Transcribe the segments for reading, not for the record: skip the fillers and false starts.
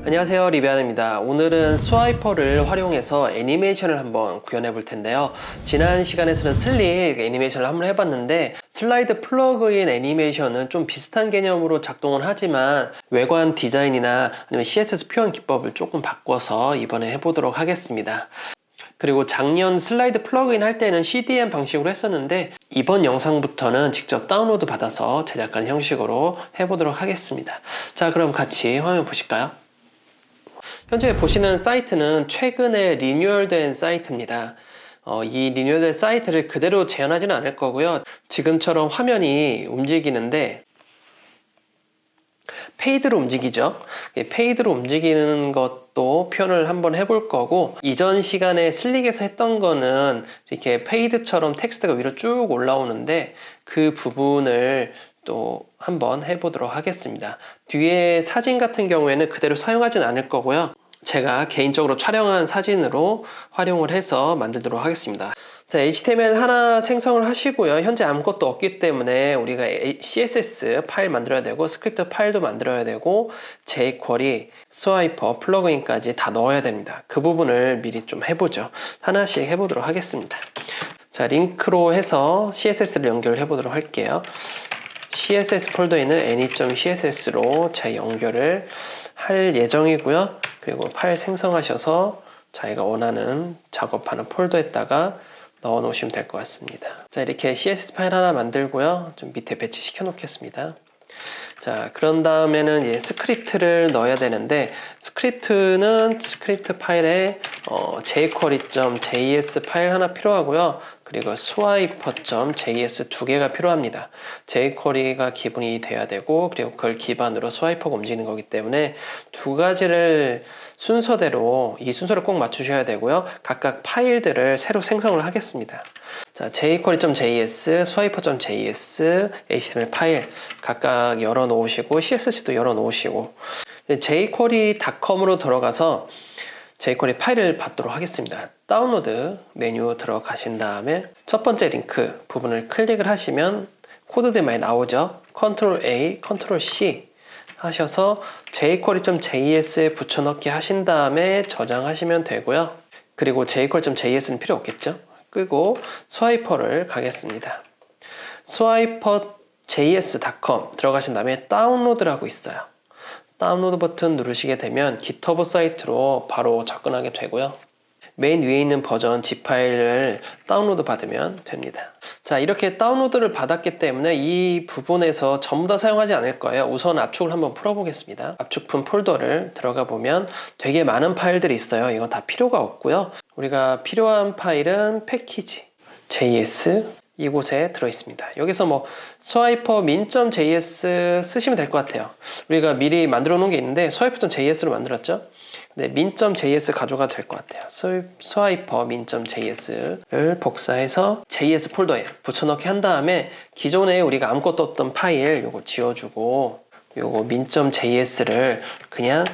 안녕하세요, 리비안입니다. 오늘은 스와이퍼를 활용해서 애니메이션을 한번 구현해 볼 텐데요. 지난 시간에서는 슬릭 애니메이션을 한번 해봤는데 슬라이드 플러그인 애니메이션은 좀 비슷한 개념으로 작동을 하지만 외관 디자인이나 아니면 CSS 표현 기법을 조금 바꿔서 이번에 해보도록 하겠습니다. 그리고 작년 슬라이드 플러그인 할 때는 CDN 방식으로 했었는데 이번 영상부터는 직접 다운로드 받아서 제작하는 형식으로 해보도록 하겠습니다. 자, 그럼 같이 화면 보실까요? 현재 보시는 사이트는 최근에 리뉴얼된 사이트입니다. 이 리뉴얼된 사이트를 그대로 재현하지는 않을 거고요. 지금처럼 화면이 움직이는데 페이드로 움직이죠. 페이드로 움직이는 것도 표현을 한번 해볼 거고, 이전 시간에 슬릭에서 했던 거는 이렇게 페이드처럼 텍스트가 위로 쭉 올라오는데 그 부분을 또 한번 해보도록 하겠습니다. 뒤에 사진 같은 경우에는 그대로 사용하진 않을 거고요. 제가 개인적으로 촬영한 사진으로 활용을 해서 만들도록 하겠습니다. 자, HTML 하나 생성을 하시고요. 현재 아무것도 없기 때문에 우리가 CSS 파일 만들어야 되고 스크립트 파일도 만들어야 되고 jQuery, 스와이퍼, 플러그인까지 다 넣어야 됩니다. 그 부분을 미리 좀 해보죠. 하나씩 해보도록 하겠습니다. 자, 링크로 해서 CSS를 연결해 보도록 할게요. CSS 폴더에 있는 any.css로 제 연결을 할 예정이고요. 그리고 파일 생성하셔서 자기가 원하는 작업하는 폴더에다가 넣어 놓으시면 될 것 같습니다. 자, 이렇게 CSS 파일 하나 만들고요. 좀 밑에 배치시켜 놓겠습니다. 자, 그런 다음에는 이제 스크립트를 넣어야 되는데 스크립트는 스크립트 파일에 jQuery.js 파일 하나 필요하고요. 그리고 swiper.js 두 개가 필요합니다. jQuery가 기본이 돼야 되고 그리고 그걸 기반으로 스와이퍼가 움직이는 거기 때문에 두 가지를 순서대로 이 순서를 꼭 맞추셔야 되고요. 각각 파일들을 새로 생성을 하겠습니다. 자, jQuery.js, swiper.js, HTML 파일 각각 열어 놓으시고 CSS도 열어 놓으시고 jQuery.com으로 들어가서 jQuery 파일을 받도록 하겠습니다. 다운로드 메뉴 들어가신 다음에 첫 번째 링크 부분을 클릭을 하시면 코드들이 많이 나오죠. Ctrl A, Ctrl C 하셔서 jQuery.js에 붙여넣기 하신 다음에 저장하시면 되고요. 그리고 jQuery.js는 필요 없겠죠. 끄고 스와이퍼를 가겠습니다. swiper.js.com 들어가신 다음에 다운로드라고 있어요. 다운로드 버튼 누르시게 되면 GitHub 사이트로 바로 접근하게 되고요. 맨 위에 있는 버전 zip 파일을 다운로드 받으면 됩니다. 자, 이렇게 다운로드를 받았기 때문에 이 부분에서 전부 다 사용하지 않을 거예요. 우선 압축을 한번 풀어보겠습니다. 압축품 폴더를 들어가 보면 되게 많은 파일들이 있어요. 이거 다 필요가 없고요. 우리가 필요한 파일은 패키지 JS 이곳에 들어있습니다. 여기서 뭐 스와이퍼 min.js 쓰시면 될 것 같아요. 우리가 미리 만들어 놓은 게 있는데 swiper.js로 만들었죠. 근데 min.js 가져가도 될 것 같아요. 스와이퍼 min.js를 복사해서 js 폴더에 붙여넣기 한 다음에 기존에 우리가 아무것도 없던 파일 요거 지워주고 요거 min.js를 그냥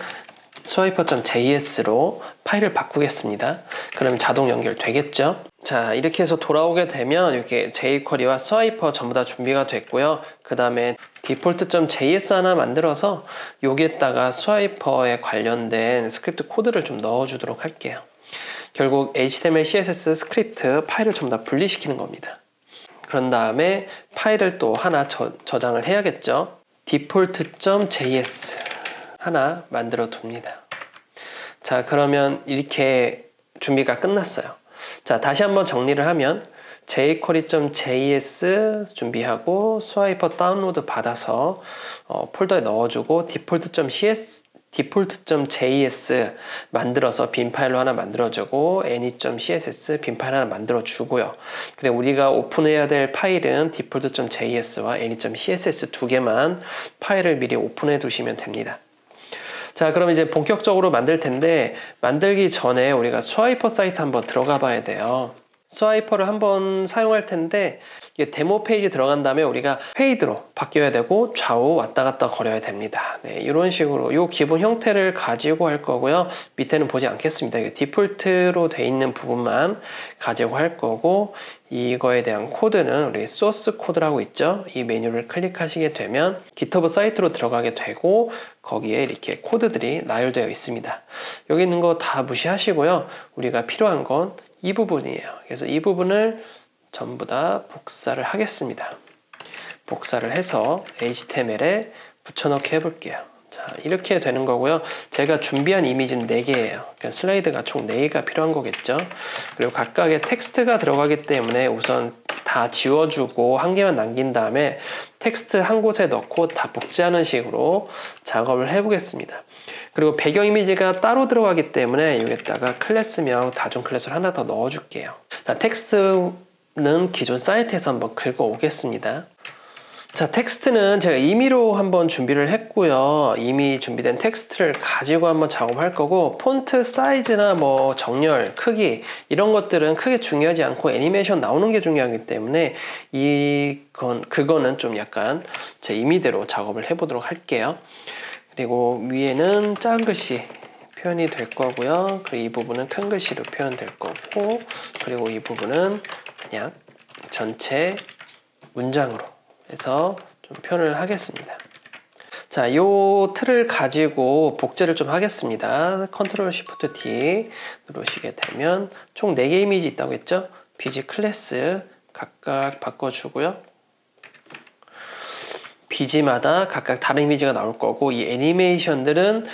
swiper.js로 파일을 바꾸겠습니다. 그러면 자동 연결되겠죠? 자, 이렇게 해서 돌아오게 되면 이렇게 jQuery와 스와이퍼 전부 다 준비가 됐고요. 그 다음에 default.js 하나 만들어서 여기에다가 스와이퍼에 관련된 스크립트 코드를 좀 넣어주도록 할게요. 결국 HTML, CSS 스크립트 파일을 전부 다 분리시키는 겁니다. 그런 다음에 파일을 또 하나 저장을 해야겠죠. default.js 하나 만들어 둡니다. 자, 그러면 이렇게 준비가 끝났어요. 자, 다시 한번 정리를 하면 jQuery.js 준비하고 스와이퍼 다운로드 받아서 폴더에 넣어주고 default.js 만들어서 빈 파일로 하나 만들어주고 any.css 빈 파일 하나 만들어주고요. 그리고 우리가 오픈해야 될 파일은 default.js와 any.css 두 개만 파일을 미리 오픈해 두시면 됩니다. 자, 그럼 이제 본격적으로 만들 텐데 만들기 전에 우리가 스와이퍼 사이트 한번 들어가 봐야 돼요. 스와이퍼를 한번 사용할 텐데 이게 데모 페이지 들어간 다음에 우리가 페이드로 바뀌어야 되고 좌우 왔다 갔다 거려야 됩니다. 네, 이런 식으로 이 기본 형태를 가지고 할 거고요. 밑에는 보지 않겠습니다. 이게 디폴트로 돼 있는 부분만 가지고 할 거고, 이거에 대한 코드는 우리 소스 코드라고 있죠. 이 메뉴를 클릭하시게 되면 GitHub 사이트로 들어가게 되고 거기에 이렇게 코드들이 나열되어 있습니다. 여기 있는 거 다 무시하시고요. 우리가 필요한 건 이 부분이에요. 그래서 이 부분을 전부 다 복사를 하겠습니다. 복사를 해서 HTML에 붙여넣기 해볼게요. 자, 이렇게 되는 거고요. 제가 준비한 이미지는 4개예요. 그러니까 슬라이드가 총 4개가 필요한 거겠죠. 그리고 각각의 텍스트가 들어가기 때문에 우선 다 지워주고 한 개만 남긴 다음에 텍스트 한 곳에 넣고 다 복제하는 식으로 작업을 해보겠습니다. 그리고 배경 이미지가 따로 들어가기 때문에 여기다가 클래스명 다중 클래스를 하나 더 넣어줄게요. 자, 텍스트는 기존 사이트에서 한번 긁어 오겠습니다. 자, 텍스트는 제가 임의로 한번 준비를 했고요. 이미 준비된 텍스트를 가지고 한번 작업할 거고, 폰트 사이즈나 뭐 정렬, 크기 이런 것들은 크게 중요하지 않고 애니메이션 나오는 게 중요하기 때문에 그거는 좀 약간 제 임의대로 작업을 해보도록 할게요. 그리고 위에는 작은 글씨 표현이 될 거고요. 그리고 이 부분은 큰 글씨로 표현될 거고, 그리고 이 부분은 그냥 전체 문장으로 해서 좀 표현을 하겠습니다. 자, 요 틀을 가지고 복제를 좀 하겠습니다. 컨트롤 시프트 D 누르시게 되면 총 4개 이미지 있다고 했죠? 비지 클래스 각각 바꿔주고요. 비지마다 각각 다른 이미지가 나올 거고, 이 애니메이션들은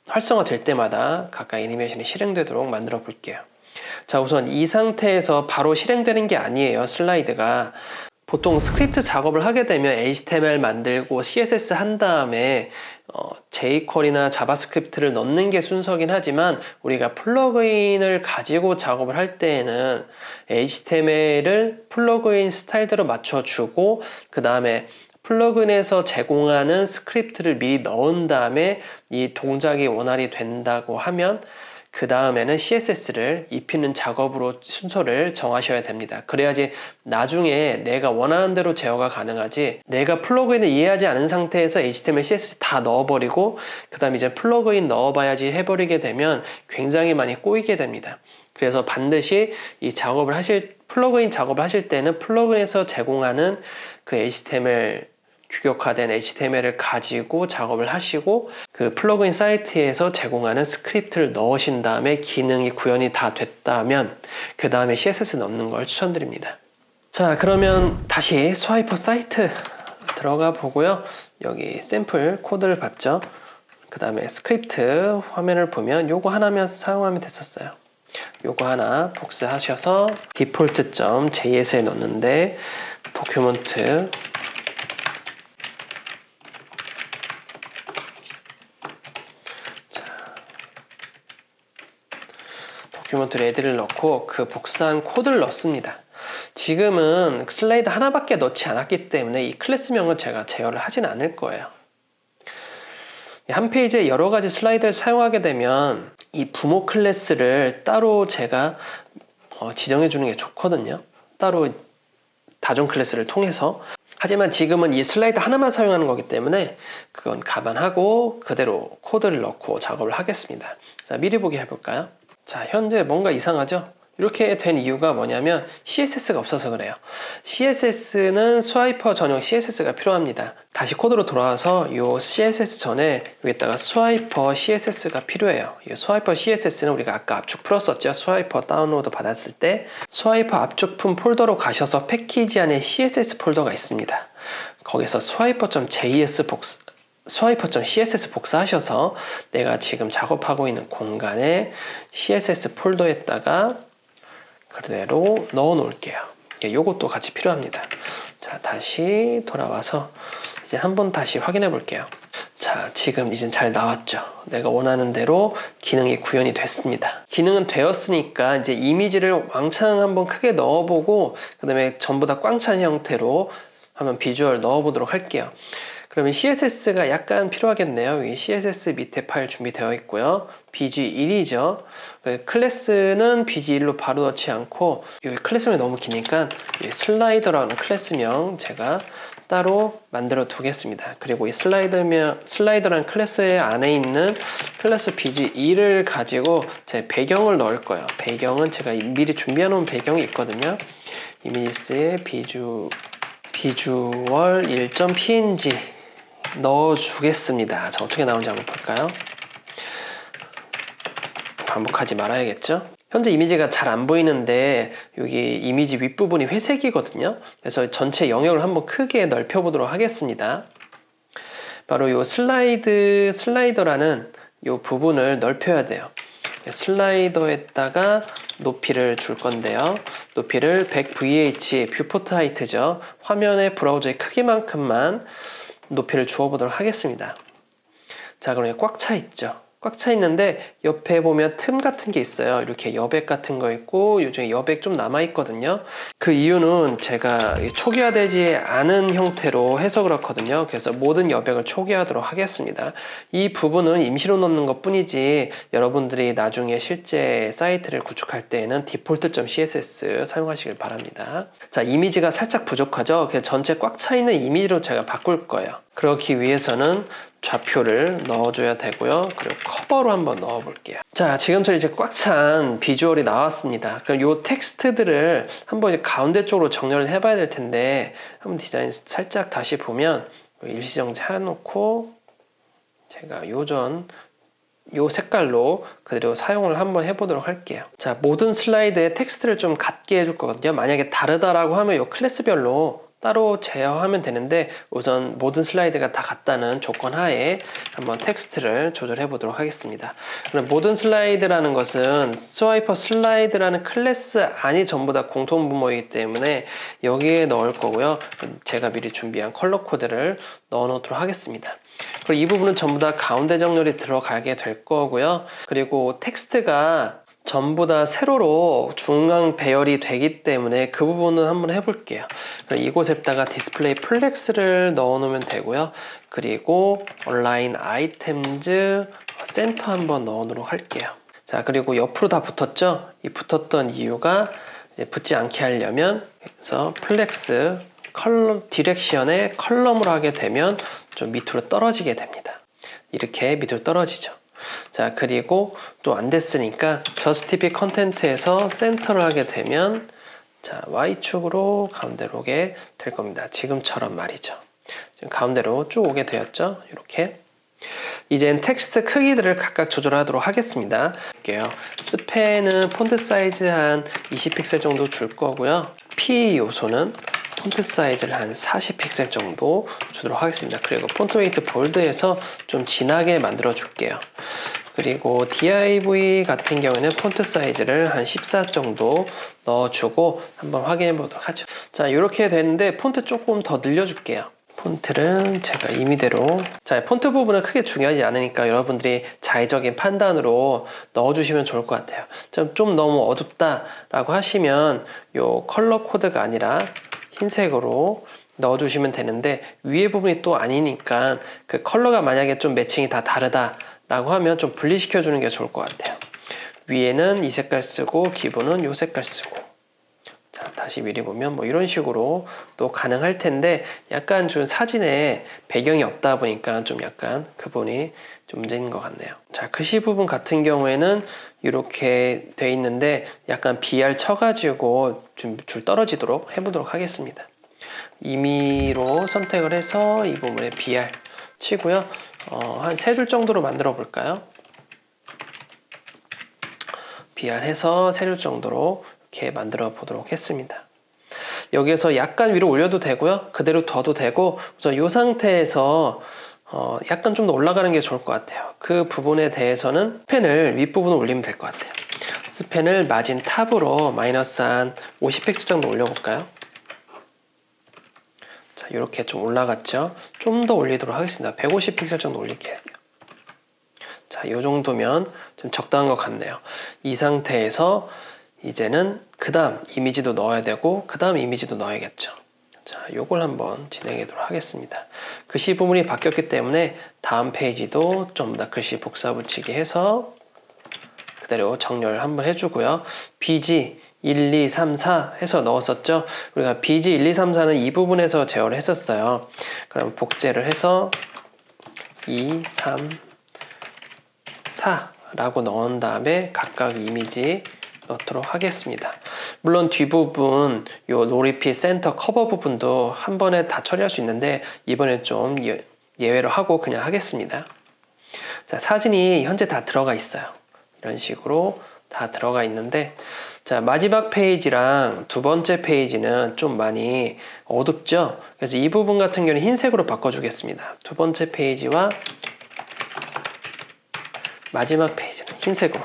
활성화 될 때마다 각각 애니메이션이 실행되도록 만들어 볼게요. 자, 우선 이 상태에서 바로 실행되는 게 아니에요. 슬라이드가 보통 스크립트 작업을 하게 되면 HTML 만들고 CSS 한 다음에 jQuery나 자바스크립트를 넣는 게 순서긴 하지만, 우리가 플러그인을 가지고 작업을 할 때에는 HTML을 플러그인 스타일대로 맞춰주고, 그 다음에 플러그인에서 제공하는 스크립트를 미리 넣은 다음에 이 동작이 원활히 된다고 하면 그 다음에는 CSS를 입히는 작업으로 순서를 정하셔야 됩니다. 그래야지 나중에 내가 원하는 대로 제어가 가능하지, 내가 플러그인을 이해하지 않은 상태에서 HTML, CSS 다 넣어버리고 그 다음에 이제 플러그인 넣어봐야지 해버리게 되면 굉장히 많이 꼬이게 됩니다. 그래서 반드시 이 플러그인 작업을 하실 때는 플러그인에서 제공하는 그 HTML, 규격화된 HTML을 가지고 작업을 하시고, 그 플러그인 사이트에서 제공하는 스크립트를 넣으신 다음에 기능이 구현이 다 됐다면 그 다음에 CSS 넣는 걸 추천드립니다. 자, 그러면 다시 스와이퍼 사이트 들어가 보고요. 여기 샘플 코드를 봤죠. 그 다음에 스크립트 화면을 보면 요거 하나만 사용하면 됐었어요. 요거 하나 복사하셔서 default.js에 넣는데, 도큐먼트 도큐먼트 레드를 넣고 그 복사한 코드를 넣습니다. 지금은 슬라이드 하나밖에 넣지 않았기 때문에 이 클래스명은 제가 제어를 하진 않을 거예요. 한 페이지에 여러 가지 슬라이드를 사용하게 되면 이 부모 클래스를 따로 제가 지정해 주는 게 좋거든요. 따로 다중 클래스를 통해서. 하지만 지금은 이 슬라이드 하나만 사용하는 거기 때문에 그건 감안하고 그대로 코드를 넣고 작업을 하겠습니다. 자, 미리 보기 해볼까요? 자, 현재 뭔가 이상하죠? 이렇게 된 이유가 뭐냐면 CSS가 없어서 그래요. CSS는 스와이퍼 전용 CSS가 필요합니다. 다시 코드로 돌아와서 이 CSS 전에 여기다가 스와이퍼 CSS가 필요해요. 이 스와이퍼 CSS는 우리가 아까 압축 풀었었죠. 스와이퍼 다운로드 받았을 때 스와이퍼 압축품 폴더로 가셔서 패키지 안에 CSS 폴더가 있습니다. 거기서 스와이퍼.css 복사하셔서 내가 지금 작업하고 있는 공간에 CSS 폴더에다가 그대로 넣어 놓을게요. 요것도 같이 필요합니다. 자, 다시 돌아와서 이제 한번 다시 확인해 볼게요. 자, 지금 이제 잘 나왔죠. 내가 원하는 대로 기능이 구현이 됐습니다. 기능은 되었으니까 이제 이미지를 왕창 한번 크게 넣어보고 그 다음에 전부 다 꽝 찬 형태로 한번 비주얼 넣어보도록 할게요. 그러면 CSS가 약간 필요하겠네요. 여기 CSS 밑에 파일 준비되어 있고요. bg1이죠. 클래스는 bg1로 바로 넣지 않고 여기 클래스명이 너무 기니까 슬라이더라는 클래스명 제가 따로 만들어 두겠습니다. 그리고 이 슬라이더라는 클래스 안에 있는 클래스 bg2를 가지고 제 배경을 넣을 거예요. 배경은 제가 미리 준비해 놓은 배경이 있거든요. 이미지스의 비주얼 1.png 넣어주겠습니다. 자, 어떻게 나오는지 한번 볼까요? 반복하지 말아야겠죠? 현재 이미지가 잘 안 보이는데 여기 이미지 윗부분이 회색이거든요. 그래서 전체 영역을 한번 크게 넓혀보도록 하겠습니다. 바로 이 슬라이더라는 이 부분을 넓혀야 돼요. 슬라이더에다가 높이를 줄 건데요. 높이를 100VH, 뷰포트 하이트죠. 화면의 브라우저의 크기만큼만 높이를 주어보도록 하겠습니다. 자, 그럼 꽉 차 있죠. 꽉 차 있는데 옆에 보면 틈 같은 게 있어요. 이렇게 여백 같은 거 있고 요즘에 여백 좀 남아 있거든요. 그 이유는 제가 초기화되지 않은 형태로 해서 그렇거든요. 그래서 모든 여백을 초기화하도록 하겠습니다. 이 부분은 임시로 넣는 것 뿐이지 여러분들이 나중에 실제 사이트를 구축할 때에는 default.css 사용하시길 바랍니다. 자, 이미지가 살짝 부족하죠. 그래서 전체 꽉 차 있는 이미지로 제가 바꿀 거예요. 그렇기 위해서는 좌표를 넣어줘야 되고요. 그리고 커버로 한번 넣어볼게요. 자, 지금처럼 이제 꽉 찬 비주얼이 나왔습니다. 그럼 이 텍스트들을 한번 이제 가운데 쪽으로 정렬을 해봐야 될 텐데 한번 디자인 살짝 다시 보면 일시정지 해놓고 제가 요 색깔로 그대로 사용을 한번 해보도록 할게요. 자, 모든 슬라이드에 텍스트를 좀 같게 해줄 거거든요. 만약에 다르다라고 하면 이 클래스별로 따로 제어하면 되는데 우선 모든 슬라이드가 다 같다는 조건 하에 한번 텍스트를 조절해 보도록 하겠습니다. 그럼 모든 슬라이드라는 것은 스와이퍼 슬라이드라는 클래스 안이 전부 다 공통 분모이기 때문에 여기에 넣을 거고요. 제가 미리 준비한 컬러 코드를 넣어 놓도록 하겠습니다. 그리고 이 부분은 전부 다 가운데 정렬이 들어가게 될 거고요. 그리고 텍스트가 전부 다 세로로 중앙 배열이 되기 때문에 그 부분은 한번 해볼게요. 이곳에다가 디스플레이 플렉스를 넣어 놓으면 되고요. 그리고 온라인 아이템즈 센터 한번 넣어 놓도록 할게요. 자, 그리고 옆으로 다 붙었죠? 이 붙었던 이유가 이제 붙지 않게 하려면 그래서 플렉스 컬럼 디렉션에 컬럼으로 하게 되면 좀 밑으로 떨어지게 됩니다. 이렇게 밑으로 떨어지죠. 자, 그리고 또 안 됐으니까 justify content에서 센터를 하게 되면 자, Y축으로 가운데로 오게 될 겁니다. 지금처럼 말이죠. 지금 가운데로 쭉 오게 되었죠. 이렇게. 이젠 텍스트 크기들을 각각 조절하도록 하겠습니다. 스펜은 폰트 사이즈 한 20픽셀 정도 줄 거고요. P 요소는 폰트 사이즈를 한 40픽셀 정도 주도록 하겠습니다. 그리고 폰트 웨이트 볼드에서 좀 진하게 만들어 줄게요. 그리고 div 같은 경우에는 폰트 사이즈를 한 14 정도 넣어주고 한번 확인해 보도록 하죠. 자, 이렇게 되는데 폰트 조금 더 늘려줄게요. 폰트는 제가 임의대로 자, 폰트 부분은 크게 중요하지 않으니까 여러분들이 자의적인 판단으로 넣어주시면 좋을 것 같아요. 좀 너무 어둡다 라고 하시면 요 컬러 코드가 아니라 흰색으로 넣어주시면 되는데 위에 부분이 또 아니니까 그 컬러가 만약에 좀 매칭이 다 다르다 라고 하면 좀 분리시켜 주는 게 좋을 것 같아요. 위에는 이 색깔 쓰고 기본은 이 색깔 쓰고 자, 다시 미리 보면 뭐 이런 식으로 또 가능할 텐데 약간 좀 사진에 배경이 없다 보니까 좀 약간 그 부분이 좀 문제인 것 같네요. 자, 글씨 부분 같은 경우에는 이렇게 돼 있는데 약간 BR 쳐가지고 좀 줄 떨어지도록 해보도록 하겠습니다. 임의로 선택을 해서 이 부분에 BR 치고요. 한 3줄 정도로 만들어 볼까요? BR 해서 3줄 정도로 이렇게 만들어 보도록 했습니다. 여기에서 약간 위로 올려도 되고요. 그대로 둬도 되고 우선 이 상태에서 약간 좀 더 올라가는 게 좋을 것 같아요. 그 부분에 대해서는 스펜을 윗부분을 올리면 될 것 같아요. 스펜을 마진 탑으로 마이너스 한 50픽셀 정도 올려볼까요? 자, 이렇게 좀 올라갔죠? 좀 더 올리도록 하겠습니다. 150픽셀 정도 올릴게요. 자, 이 정도면 좀 적당한 것 같네요. 이 상태에서 이제는 그 다음 이미지도 넣어야 되고 그 다음 이미지도 넣어야겠죠. 자, 요걸 한번 진행하도록 하겠습니다. 글씨 부분이 바뀌었기 때문에 다음 페이지도 좀 더 글씨 복사 붙이기 해서 그대로 정렬 한번 해주고요. BG 1, 2, 3, 4 해서 넣었었죠. 우리가 BG 1, 2, 3, 4는 이 부분에서 제어를 했었어요. 그럼 복제를 해서 2, 3, 4 라고 넣은 다음에 각각 이미지 넣도록 하겠습니다. 물론 뒷부분 요 노리핏 센터 커버 부분도 한 번에 다 처리할 수 있는데 이번에 좀 예외로 하고 그냥 하겠습니다. 자, 사진이 현재 다 들어가 있어요. 이런 식으로 다 들어가 있는데, 자, 마지막 페이지랑 두 번째 페이지는 좀 많이 어둡죠? 그래서 이 부분 같은 경우는 흰색으로 바꿔주겠습니다. 두 번째 페이지와 마지막 페이지는 흰색으로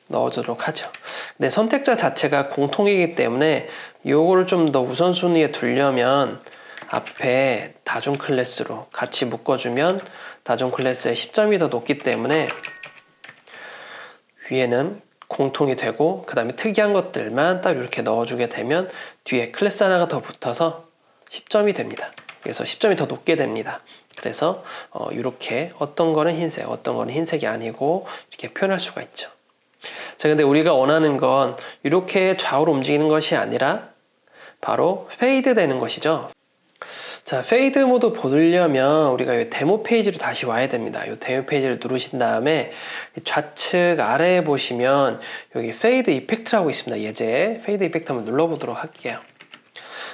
넣어주도록 하죠. 근데 선택자 자체가 공통이기 때문에 요거를 좀 더 우선순위에 두려면 앞에 다중 클래스로 같이 묶어주면 다중 클래스의 10점이 더 높기 때문에 위에는 공통이 되고 그 다음에 특이한 것들만 딱 이렇게 넣어주게 되면 뒤에 클래스 하나가 더 붙어서 10점이 됩니다. 그래서 10점이 더 높게 됩니다. 그래서 이렇게 어떤 거는 흰색, 어떤 거는 흰색이 아니고 이렇게 표현할 수가 있죠. 자, 근데 우리가 원하는 건 이렇게 좌우로 움직이는 것이 아니라 바로 페이드 되는 것이죠. 자, 페이드 모드 보려면 우리가 이 데모 페이지로 다시 와야 됩니다. 이 데모 페이지를 누르신 다음에 좌측 아래에 보시면 여기 페이드 이펙트라고 있습니다. 예제 페이드 이펙트 한번 눌러보도록 할게요.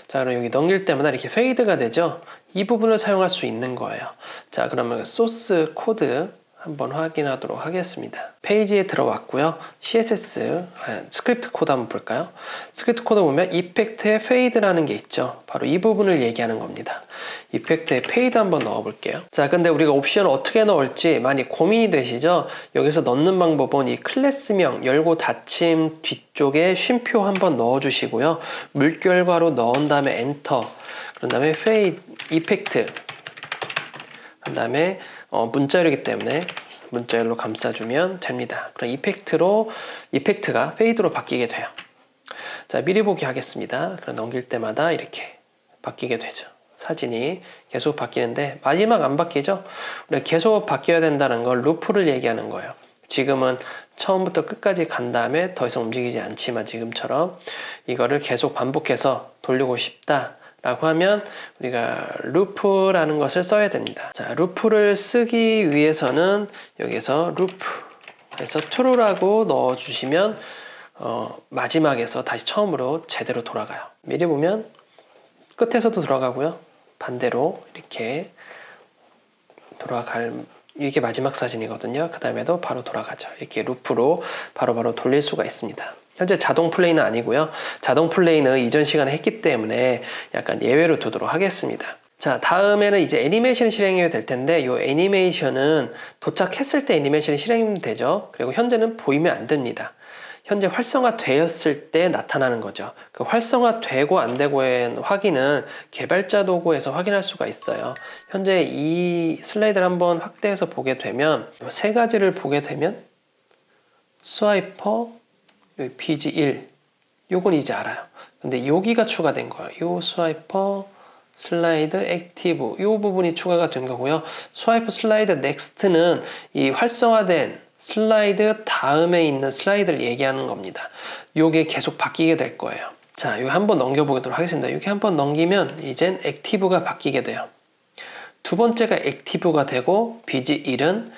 자, 그럼 여기 넘길 때마다 이렇게 페이드가 되죠. 이 부분을 사용할 수 있는 거예요. 자, 그러면 소스 코드 한번 확인하도록 하겠습니다. 페이지에 들어왔고요. CSS 스크립트 코드 한번 볼까요? 스크립트 코드 보면 이펙트에 페이드라는 게 있죠. 바로 이 부분을 얘기하는 겁니다. 이펙트에 페이드 한번 넣어 볼게요. 자, 근데 우리가 옵션을 어떻게 넣을지 많이 고민이 되시죠? 여기서 넣는 방법은 이 클래스명 열고 닫힘 뒤쪽에 쉼표 한번 넣어 주시고요. 물결과로 넣은 다음에 엔터, 그런 다음에 페이드 이펙트, 그 다음에 문자열이기 때문에 문자열로 감싸주면 됩니다. 그럼 이펙트가 페이드로 바뀌게 돼요. 자, 미리 보기 하겠습니다. 그럼 넘길 때마다 이렇게 바뀌게 되죠. 사진이 계속 바뀌는데 마지막 안 바뀌죠? 우리가 계속 바뀌어야 된다는 걸 루프를 얘기하는 거예요. 지금은 처음부터 끝까지 간 다음에 더 이상 움직이지 않지만 지금처럼 이거를 계속 반복해서 돌리고 싶다 라고 하면 우리가 루프라는 것을 써야 됩니다. 자, 루프를 쓰기 위해서는 여기서 루프에서 true라고 넣어주시면 마지막에서 다시 처음으로 제대로 돌아가요. 미리 보면 끝에서도 돌아가고요. 반대로 이렇게 이게 마지막 사진이거든요. 그 다음에도 바로 돌아가죠. 이렇게 루프로 바로바로 돌릴 수가 있습니다. 현재 자동 플레이는 아니고요. 자동 플레이는 이전 시간에 했기 때문에 약간 예외로 두도록 하겠습니다. 자, 다음에는 이제 애니메이션 실행이 될 텐데 이 애니메이션은 도착했을 때 애니메이션이 실행이 되죠. 그리고 현재는 보이면 안 됩니다. 현재 활성화되었을 때 나타나는 거죠. 그 활성화되고 안 되고의 확인은 개발자 도구에서 확인할 수가 있어요. 현재 이 슬라이드를 한번 확대해서 보게 되면 세 가지를 보게 되면 스와이퍼, BG1 요건 이제 알아요. 근데 여기가 추가된 거예요. 요 스와이퍼, 슬라이드, 액티브 요 부분이 추가가 된 거고요. 스와이퍼, 슬라이드, 넥스트는 이 활성화된 슬라이드 다음에 있는 슬라이드를 얘기하는 겁니다. 요게 계속 바뀌게 될 거예요. 자, 이거 한번 넘겨보도록 하겠습니다. 이렇게 한번 넘기면 이젠 액티브가 바뀌게 돼요. 두 번째가 액티브가 되고 BG1은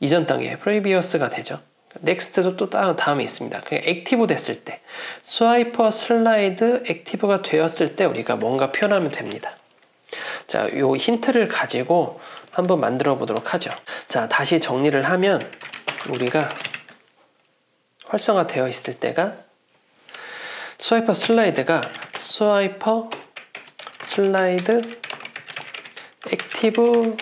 이전 단계 프리비어스가 되죠. 넥스트도 또 다음에 있습니다. 그냥 액티브 됐을 때 스와이퍼, 슬라이드, 액티브가 되었을 때 우리가 뭔가 표현하면 됩니다. 자, 요 힌트를 가지고 한번 만들어 보도록 하죠. 자, 다시 정리를 하면 우리가 활성화되어 있을 때가 스와이퍼, 슬라이드가 스와이퍼, 슬라이드, 액티브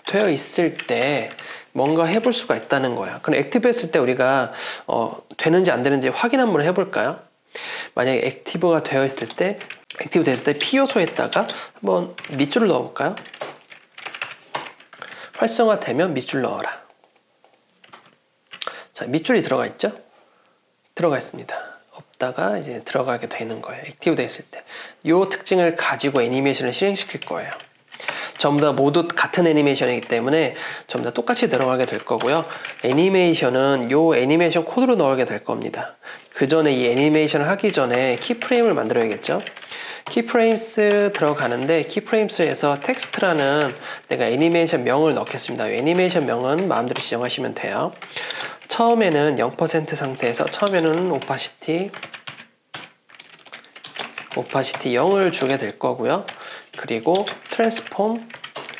되어 있을 때 뭔가 해볼 수가 있다는 거야. 그럼 액티브 했을 때 우리가 되는지 안 되는지 확인 한번 해볼까요? 만약에 액티브가 되어 있을 때, 액티브 됐을 때 P 요소에다가 한번 밑줄을 넣어볼까요? 활성화되면 밑줄 넣어라. 자, 밑줄이 들어가 있죠? 들어가 있습니다. 없다가 이제 들어가게 되는 거예요. 액티브 됐을 때. 이 특징을 가지고 애니메이션을 실행시킬 거예요. 전부 다 모두 같은 애니메이션이기 때문에 전부 다 똑같이 들어가게 될 거고요. 애니메이션은 이 애니메이션 코드로 넣게 될 겁니다. 그 전에 이 애니메이션을 하기 전에 키프레임을 만들어야겠죠. 키프레임스 들어가는데 키프레임스에서 텍스트라는 내가 애니메이션 명을 넣겠습니다. 애니메이션 명은 마음대로 지정하시면 돼요. 처음에는 0% 상태에서 처음에는 오파시티 0을 주게 될 거고요. 그리고 트랜스폼,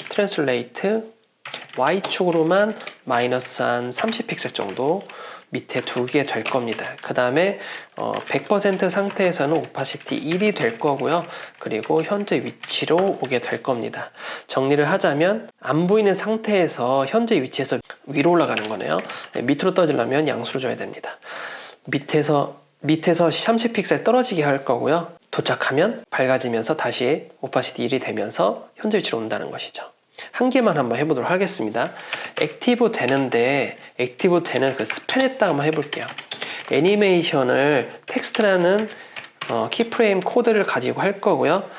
트랜슬레이트 Y축으로만 마이너스 한 30픽셀 정도 밑에 두게 될 겁니다. 그 다음에 100% 상태에서는 오파시티 1이 될 거고요. 그리고 현재 위치로 오게 될 겁니다. 정리를 하자면 안 보이는 상태에서 현재 위치에서 위로 올라가는 거네요. 밑으로 떨어지려면 양수로 줘야 됩니다. 밑에서 30픽셀 떨어지게 할 거고요. 도착하면 밝아지면서 다시 오파시티 1이 되면서 현재 위치로 온다는 것이죠. 한 개만 한번 해보도록 하겠습니다. 액티브 되는데 액티브 되는 그 스팬에다가 한번 해볼게요. 애니메이션을 텍스트라는 키프레임 코드를 가지고 할 거고요.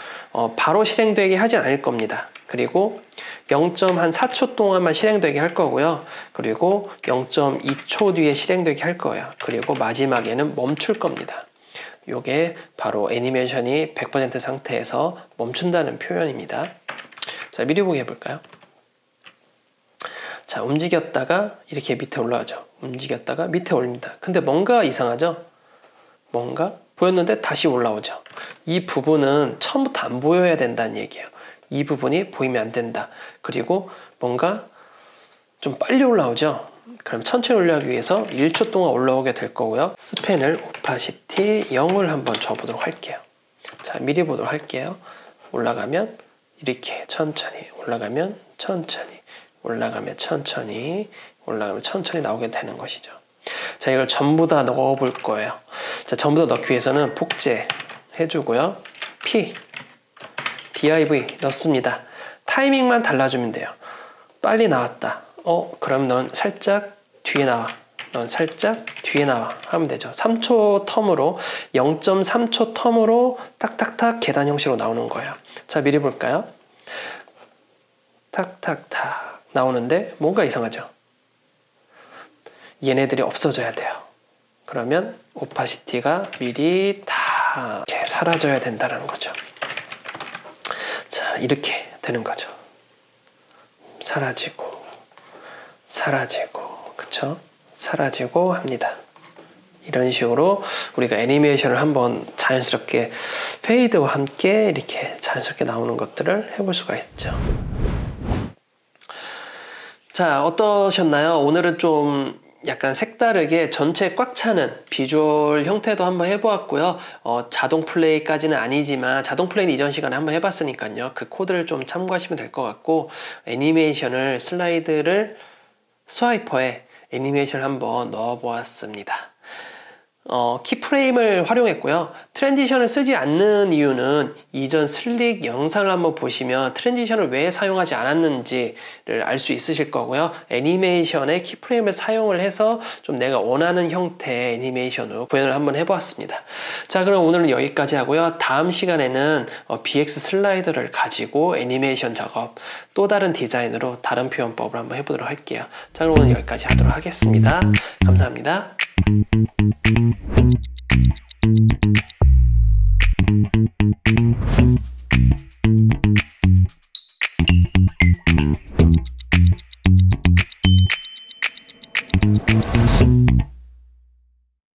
바로 실행되게 하진 않을 겁니다. 그리고 0.4초 동안만 실행되게 할 거고요. 그리고 0.2초 뒤에 실행되게 할 거예요. 그리고 마지막에는 멈출 겁니다. 이게 바로 애니메이션이 100% 상태에서 멈춘다는 표현입니다. 자, 미리 보기 해볼까요? 자, 움직였다가 이렇게 밑에 올라가죠. 움직였다가 밑에 올립니다. 근데 뭔가 이상하죠? 뭔가 보였는데 다시 올라오죠. 이 부분은 처음부터 안 보여야 된다는 얘기예요. 이 부분이 보이면 안 된다. 그리고 뭔가 좀 빨리 올라오죠. 그럼 천천히 올라가기 위해서 1초 동안 올라오게 될 거고요. 스팬을 오파시티 0을 한번 줘보도록 할게요. 자, 미리 보도록 할게요. 올라가면 이렇게 천천히 올라가면 천천히 올라가면 천천히 올라가면 천천히 나오게 되는 것이죠. 자, 이걸 전부 다 넣어 볼 거예요. 자, 전부 다 넣기 위해서는 복제 해주고요. P div 넣습니다. 타이밍만 달라주면 돼요. 빨리 나왔다. 그럼 넌 살짝 뒤에 나와. 넌 살짝 뒤에 나와 하면 되죠. 3초 텀으로 0.3초 텀으로 딱딱딱 계단 형식으로 나오는 거예요. 자, 미리 볼까요? 탁탁탁 나오는데 뭔가 이상하죠? 얘네들이 없어져야 돼요. 그러면 오파시티가 미리 다 이렇게 사라져야 된다는 거죠. 자, 이렇게 되는 거죠. 사라지고 그쵸? 사라지고 합니다. 이런 식으로 우리가 애니메이션을 한번 자연스럽게 페이드와 함께 이렇게 자연스럽게 나오는 것들을 해볼 수가 있죠. 자, 어떠셨나요? 오늘은 좀 약간 색다르게 전체 꽉 차는 비주얼 형태도 한번 해보았고요. 자동 플레이까지는 아니지만 자동 플레이는 이전 시간에 한번 해봤으니까요. 그 코드를 좀 참고하시면 될 것 같고, 애니메이션을 슬라이드를 스와이퍼에 애니메이션을 한번 넣어보았습니다. 키프레임을 활용했고요. 트랜지션을 쓰지 않는 이유는 이전 슬릭 영상을 한번 보시면 트랜지션을 왜 사용하지 않았는지를 알 수 있으실 거고요. 애니메이션에 키프레임을 사용을 해서 좀 내가 원하는 형태의 애니메이션으로 구현을 한번 해보았습니다. 자, 그럼 오늘은 여기까지 하고요. 다음 시간에는 BX 슬라이더를 가지고 애니메이션 작업, 또 다른 디자인으로 다른 표현법을 한번 해보도록 할게요. 자, 그럼 오늘 여기까지 하도록 하겠습니다. 감사합니다.